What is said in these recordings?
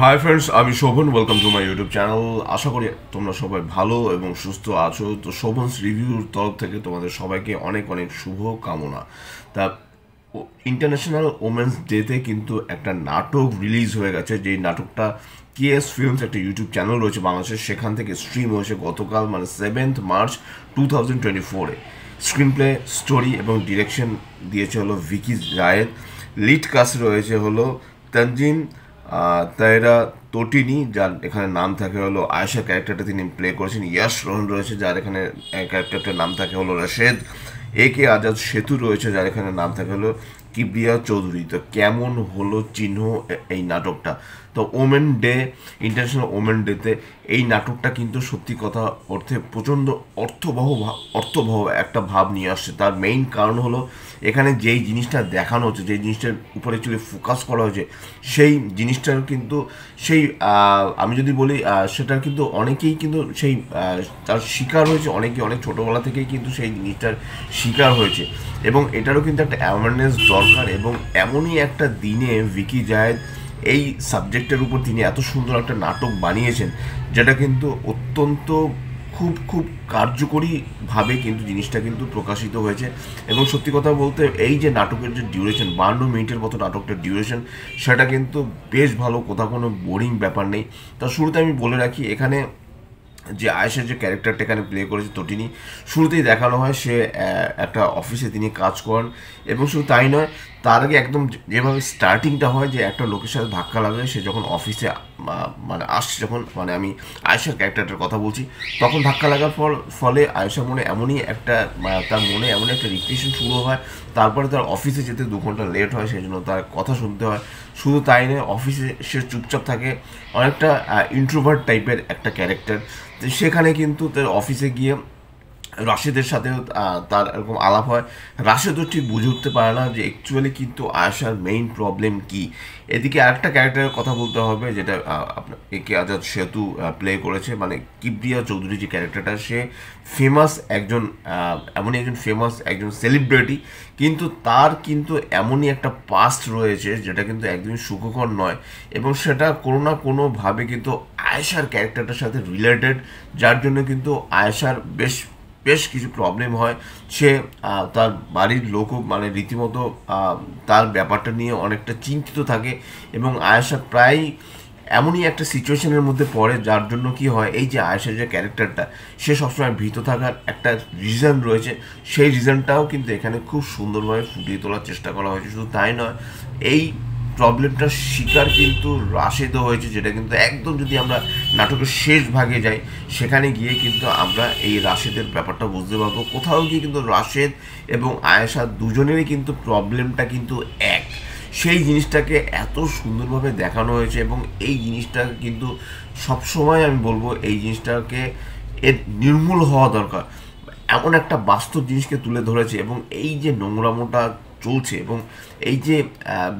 High friends, আমি Shovon. Welcome to my YouTube channel. আশা করি তোমরা সবাই ভালো এবং সুস্থ আছো। তো শোভনস রিভিউর তরফ থেকে তোমাদের সবাইকে অনেক অনেক শুভ কামনা। তা ইন্টারন্যাশনাল ওমেন্স ডেতে কিন্তু একটা নাটক রিলিজ হয়ে গেছে, যেই নাটকটা কেএস ফিল্মস একটা ইউটিউব চ্যানেল রয়েছে বাংলাদেশের, সেখান থেকে স্ট্রিম হয়েছে গতকাল, মানে 7th মার্চ 2024-এ। স্ক্রিন প্লে, স্টোরি এবং ডিরেকশন দিয়েছে হলো ভিকি জায়েদ। লিড কাস্ট রয়েছে হলো তানজিম তাইরা তটিনি, যার এখানে নাম থাকে হলো আয়েশা ক্যারেক্টারটা তিনি প্লে করেছেন। ইয়াশ রোহন রয়েছে, যার এখানে ক্যারেক্টারটার নাম থাকে হলো রাশেদ। এ কে আজাদ সেতু রয়েছে, যার এখানে নাম থাকে হলো কিবরিয়া চৌধুরী। তো কেমন হলো চিহ্ন এই নাটকটা? তো ওমেন ডে, ইন্টারন্যাশনাল ওমেন ডেতে এই নাটকটা কিন্তু সত্যি কথা অর্থে প্রচণ্ড অর্থবহ একটা ভাব নিয়ে আসছে। তার মেইন কারণ হলো এখানে যেই জিনিসটা দেখানো হচ্ছে, যেই জিনিসটার উপরে অ্যাকচুয়ালি ফোকাস করা হয়েছে, সেই জিনিসটার কিন্তু সেই আমি যদি বলি সেটার কিন্তু অনেকেই কিন্তু সেই তার শিকার হয়েছে, অনেকে অনেক ছোটোবেলা থেকেই কিন্তু সেই জিনিসটার শিকার হয়েছে। এবং এটারও কিন্তু একটা অ্যাওয়ারনেস দরকার। এবং এমনই একটা দিনে ভিকি জায়েদ এই সাবজেক্টের উপর তিনি এত সুন্দর একটা নাটক বানিয়েছেন, যেটা কিন্তু অত্যন্ত খুব খুব কার্যকরীভাবে কিন্তু জিনিসটা কিন্তু প্রকাশিত হয়েছে। এবং সত্যি কথা বলতে এই যে নাটকের যে ডিউরেশন, 52 মিনিটের মতো নাটকটার ডিউরেশন, সেটা কিন্তু বেশ ভালো, কোথাও কোনো বোরিং ব্যাপার নেই। তা শুরুতে আমি বলে রাখি, এখানে যে আয়েশার যে ক্যারেক্টারটা এখানে প্লে করেছে তটিনী, শুরুতেই দেখানো হয় সে একটা অফিসে তিনি কাজ করেন। এবং শুধু তাই নয়, তার আগে একদম যেভাবে স্টার্টিংটা হয়, যে একটা লোকের সাথে ধাক্কা লাগে, সে যখন অফিসে মানে আসছে, যখন মানে আমি আয়েশার ক্যারেক্টারটার কথা বলছি, তখন ধাক্কা লাগার ফলে আয়েশার মনে এমনই একটা তার মনে এমন একটা রিক্রিয়েশন শুরু হয়। তারপরে তার অফিসে যেতে 2 ঘন্টা লেট হয়, সেই জন্য তার কথা শুনতে হয়। শুধু তাই নয়, অফিসে সে চুপচাপ থাকে, অনেকটা ইন্ট্রোভার্ট টাইপের একটা ক্যারেক্টার। তো সেখানে কিন্তু তার অফিসে গিয়ে রাশেদের সাথে তার এরকম আলাপ হয়। রাশেদও ঠিক বুঝে উঠতে পারে না যে অ্যাকচুয়ালি কিন্তু আয়েশার মেইন প্রবলেম কি। এদিকে আরেকটা ক্যারেক্টারের কথা বলতে হবে, যেটা আপনার এ কে আজাদ সেতু প্লে করেছে, মানে কিবরিয়া চৌধুরী যে ক্যারেক্টারটা, সে ফেমাস একজন এমনই একজন ফেমাস একজন সেলিব্রিটি, কিন্তু তার কিন্তু এমনই একটা পাস্ট রয়েছে যেটা কিন্তু একদমই সুখকর নয়। এবং সেটা কোনো না কোনোভাবে কিন্তু আয়েশার ক্যারেক্টারটার সাথে রিলেটেড, যার জন্য কিন্তু আয়েশার বেশ বেশ কিছু প্রবলেম হয়। সে তার বাড়ির লোকও মানে রীতিমতো তার ব্যাপারটা নিয়ে অনেকটা চিন্তিত থাকে। এবং আয়েশা প্রায় এমনই একটা সিচুয়েশনের মধ্যে পড়ে, যার জন্য কি হয়, এই যে আয়েশার যে ক্যারেক্টারটা, সে সবসময় ভীত থাকার একটা রিজন রয়েছে। সেই রিজনটাও কিন্তু এখানে খুব সুন্দরভাবে ফুটিয়ে তোলার চেষ্টা করা হয়েছে। শুধু তাই নয়, এই প্রবলেমটার শিকার কিন্তু রাশেদও হয়েছে, যেটা কিন্তু একদম যদি আমরা নাটকের শেষ ভাগে যাই, সেখানে গিয়ে কিন্তু আমরা এই রাশেদের ব্যাপারটা বুঝতে পারবো। কোথাও গিয়ে কিন্তু রাশেদ এবং আয়েশা দুজনেরই কিন্তু প্রবলেমটা কিন্তু এক। সেই জিনিসটাকে এত সুন্দরভাবে দেখানো হয়েছে। এবং এই জিনিসটা কিন্তু সবসময় আমি বলবো, এই জিনিসটাকে এর নির্মূল হওয়া দরকার। এমন একটা বাস্তব জিনিসকে তুলে ধরেছে। এবং এই যে নোংরামোটা চলছে, এবং এই যে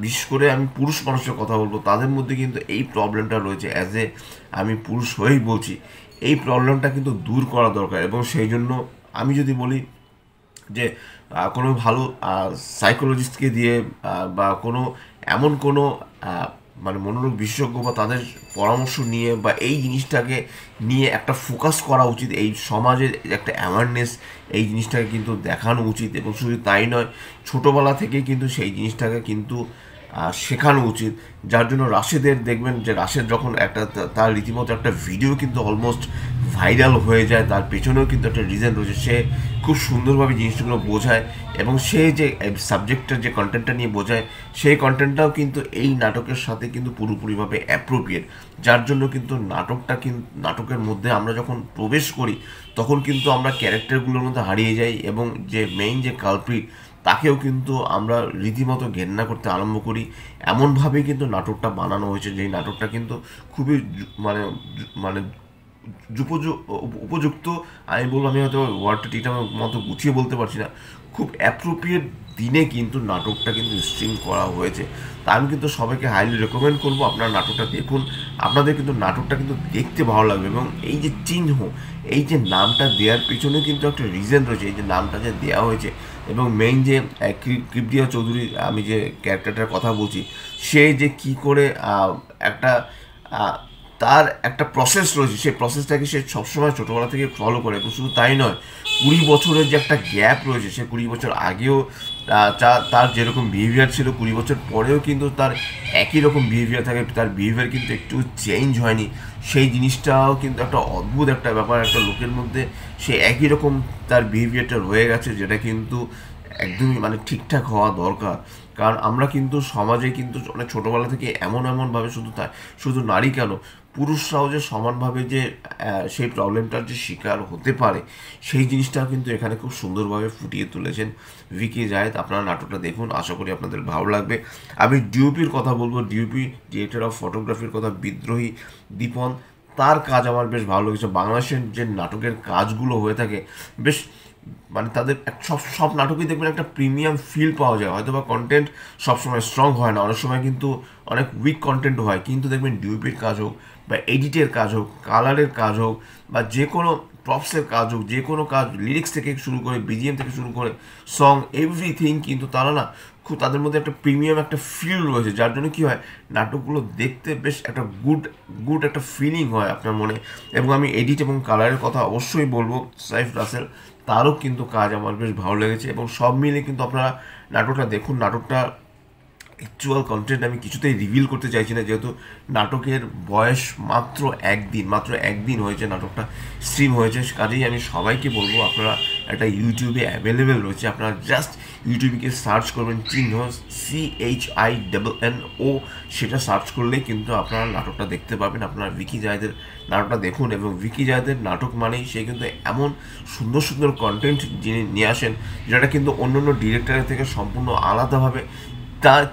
বিশেষ করে আমি পুরুষ মানুষের কথা বলবো, তাদের মধ্যে কিন্তু এই প্রবলেমটা রয়েছে। আমি পুরুষ হয়েই বলছি, এই প্রবলেমটা কিন্তু দূর করা দরকার। এবং সেই জন্য আমি যদি বলি যে কোনো ভালো সাইকোলজিস্টকে দিয়ে বা কোনো এমন কোনো মানে মনোরোগ বিশেষজ্ঞ বা তাদের পরামর্শ নিয়ে, বা এই জিনিসটাকে নিয়ে একটা ফোকাস করা উচিত। এই সমাজের একটা অ্যাওয়ারনেস, এই জিনিসটাকে কিন্তু দেখানো উচিত। এবং শুধু তাই নয়, ছোটোবেলা থেকেই কিন্তু সেই জিনিসটাকে কিন্তু শেখানো উচিত। যার জন্য রাশেদের দেখবেন যে রাশেদ যখন একটা তার রীতিমতো একটা ভিডিও কিন্তু অলমোস্ট ভাইরাল হয়ে যায়, তার পেছনেও কিন্তু একটা রিজন রয়েছে। সে খুব সুন্দরভাবে জিনিসগুলো বোঝায়। এবং সে যে সাবজেক্টের যে কন্টেন্টটা নিয়ে বোঝায়, সেই কন্টেন্টটাও কিন্তু এই নাটকের সাথে কিন্তু পুরোপুরিভাবে অ্যাপ্রোপ্রিয়েট। যার জন্য কিন্তু নাটকের মধ্যে আমরা যখন প্রবেশ করি, তখন কিন্তু আমরা ক্যারেক্টারগুলোর মধ্যে হারিয়ে যাই। এবং যে মেইন যে কালপ্রিট, তাকেও কিন্তু আমরা রীতিমতো ঘেন্না করতে আরম্ভ করি। এমনভাবেই কিন্তু নাটকটা বানানো হয়েছে, যেই নাটকটা কিন্তু খুবই মানে মানে উপযুক্ত। আমি বলবো, আমি হয়তো ওয়ার্ডটা ঠিক আমার মতো গুছিয়ে বলতে পারছি না, খুব অ্যাপ্রোপ্রিয়েট দিনে কিন্তু নাটকটা কিন্তু স্ট্রিম করা হয়েছে। তা আমি কিন্তু সবাইকে হাইলি রেকমেন্ড করবো, আপনারা নাটকটা দেখুন। আপনাদের কিন্তু নাটকটা কিন্তু দেখতে ভালো লাগবে। এবং এই যে চিহ্ন, এই যে নামটা দেওয়ার পিছনে কিন্তু একটা রিজন রয়েছে, এই যে নামটা যে দেওয়া হয়েছে। এবং মেইন যে কিবরিয়া চৌধুরী, আমি যে ক্যারেক্টারটার কথা বলছি, সে যে কি করে একটা তার একটা প্রসেস রয়েছে, সেই প্রসেসটাকে সে সবসময় ছোটোবেলা থেকে ফলো করে। এবং শুধু তাই নয়, 20 বছরের যে একটা গ্যাপ রয়েছে, সে 20 বছর আগেও তার যেরকম বিহেভিয়ার ছিল, 20 বছর পরেও কিন্তু তার একই রকম বিহেভিয়ার থাকে, তার বিহেভিয়ার কিন্তু একটু চেঞ্জ হয়নি। সেই জিনিসটাও কিন্তু একটা অদ্ভুত একটা ব্যাপার, একটা লোকের মধ্যে সে একই রকম তার বিহেভিয়ারটা রয়ে গেছে, যেটা কিন্তু একদমই মানে ঠিকঠাক হওয়া দরকার। কারণ আমরা কিন্তু সমাজে কিন্তু অনেক ছোটোবেলা থেকে এমনভাবে শুধু নারী কেন, পুরুষরাও যে সমানভাবে যে সেই প্রবলেমটার যে শিকার হতে পারে, সেই জিনিসটা কিন্তু এখানে খুব সুন্দরভাবে ফুটিয়ে তুলেছেন ভিকি জায়েদ। আপনারা নাটকটা দেখুন, আশা করি আপনাদের ভালো লাগবে। আমি ডিওপির কথা বলবো, ডিওপি ডিরেক্টর অফ ফটোগ্রাফির কথা, বিদ্রোহী দীপন, তার কাজ আমার বেশ ভালো লেগেছে। বাংলাদেশের যে নাটকের কাজগুলো হয়ে থাকে বেশ মানে তাদের সব সব নাটকেই দেখবেন একটা প্রিমিয়াম ফিল পাওয়া যায়। হয়তো বা কন্টেন্ট সবসময় স্ট্রং হয় না, অনেক সময় কিন্তু অনেক উইক কন্টেন্ট হয়, কিন্তু দেখবেন ডিওপির কাজ হোক বা এডিটের কাজ হোক, কালারের কাজ হোক, বা যে কোনো প্রপসের কাজ হোক, যে কোনো কাজ, লিরিক্স থেকে শুরু করে বিজিএম থেকে শুরু করে সং, এভরিথিং কিন্তু তারা না খুব, তাদের মধ্যে একটা প্রিমিয়াম একটা ফিল রয়েছে, যার জন্য কী হয়, নাটকগুলো দেখতে বেশ একটা গুড একটা ফিলিং হয় আপনার মনে। এবং আমি এডিট এবং কালারের কথা অবশ্যই বলবো, সাইফ রাসেল, তারও কিন্তু কাজ আমার বেশ ভালো লেগেছে। এবং সব মিলে কিন্তু আপনারা নাটকটা দেখুন। নাটকটা অ্যাকচুয়াল কন্টেন্ট আমি কিছুতেই রিভিল করতে চাইছি না, যেহেতু নাটকের বয়স মাত্র একদিন হয়েছে নাটকটা স্ট্রিম হয়েছে। কাজেই আমি সবাইকে বলবো, আপনারা একটা ইউটিউবে অ্যাভেলেবেল রয়েছে, আপনারা জাস্ট ইউটিউবে সার্চ করবেন চিহ্ন CHINNO, সেটা সার্চ করলেই কিন্তু আপনারা নাটকটা দেখতে পাবেন। আপনারা ভিকি জায়েদের নাটকটা দেখুন। এবং ভিকি জায়েদের নাটক মানেই সে কিন্তু এমন সুন্দর সুন্দর কন্টেন্ট যিনি নিয়ে আসেন, যেটা কিন্তু অন্য অন্য ডিরেক্টরের থেকে সম্পূর্ণ আলাদাভাবে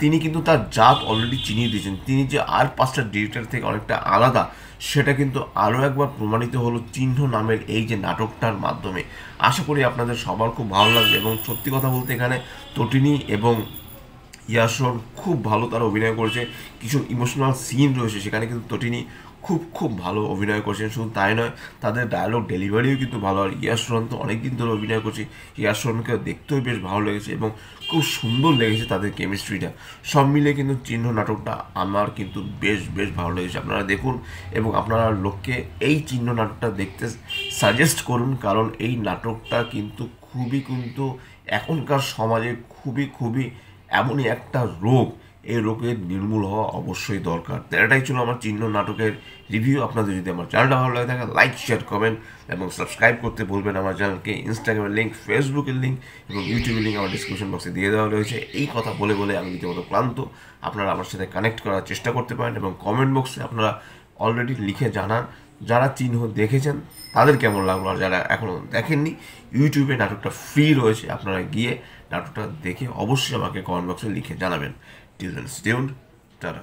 তিনি কিন্তু তার জাত অলরেডি চিনিয়ে দিয়েছেন। তিনি যে আর 5টা ডিরেক্টর থেকে অনেকটা আলাদা, সেটা কিন্তু আরও একবার প্রমাণিত হলো চিহ্ন নামের এই যে নাটকটার মাধ্যমে। আশা করি আপনাদের সবার খুব ভালো লাগবে। এবং সত্যি কথা বলতে এখানে তটিনী এবং ইয়াসর খুব ভালো তারা অভিনয় করেছে। কিছু ইমোশনাল সিন রয়েছে সেখানে, কিন্তু তটিনী খুব ভালো অভিনয় করছেন। শুধু তাই নয়, তাদের ডায়লগ ডেলিভারিও কিন্তু ভালো। আর ইয়াসরন তো অনেকদিন ধরে অভিনয় করছে, ইয়াসরনকে দেখতেও বেশ ভালো লেগেছে এবং খুব সুন্দর লেগেছে তাদের কেমিস্ট্রিটা। সব মিলে কিন্তু চিহ্ন নাটকটা আমার কিন্তু বেশ ভালো লেগেছে। আপনারা দেখুন এবং আপনারা লোককে এই চিহ্ন নাটকটা দেখতে সাজেস্ট করুন, কারণ এই নাটকটা কিন্তু কিন্তু এখনকার সমাজে খুবই এমনই একটা রোগ, এই রোগের নির্মূল হওয়া অবশ্যই দরকার। এটাই ছিল আমার চিহ্ন নাটকের রিভিউ। আপনাদের যদি আমার চ্যানেলটা ভালো লাগে থাকে, লাইক, শেয়ার, কমেন্ট এবং সাবস্ক্রাইব করতে ভুলবেন আমার চ্যানেলকে। ইনস্টাগ্রামের লিঙ্ক, ফেসবুকের লিঙ্ক এবং ইউটিউবের লিঙ্ক আমার ডিসক্রিপশন বক্সে দিয়ে দেওয়া রয়েছে। এই কথা বলে আমি রীতিমতো ক্লান্ত। আপনারা আমার সাথে কানেক্ট করার চেষ্টা করতে পারেন এবং কমেন্ট বক্সে আপনারা অলরেডি লিখে জানান যারা চিহ্ন দেখেছেন তাদের কেমন লাগলো, আর যারা এখনও দেখেননি, ইউটিউবে নাটকটা ফ্রি রয়েছে, আপনারা গিয়ে নাটকটা দেখে অবশ্যই আমাকে কমেন্ট বক্সে লিখে জানাবেন। Till then, stay tuned, tata.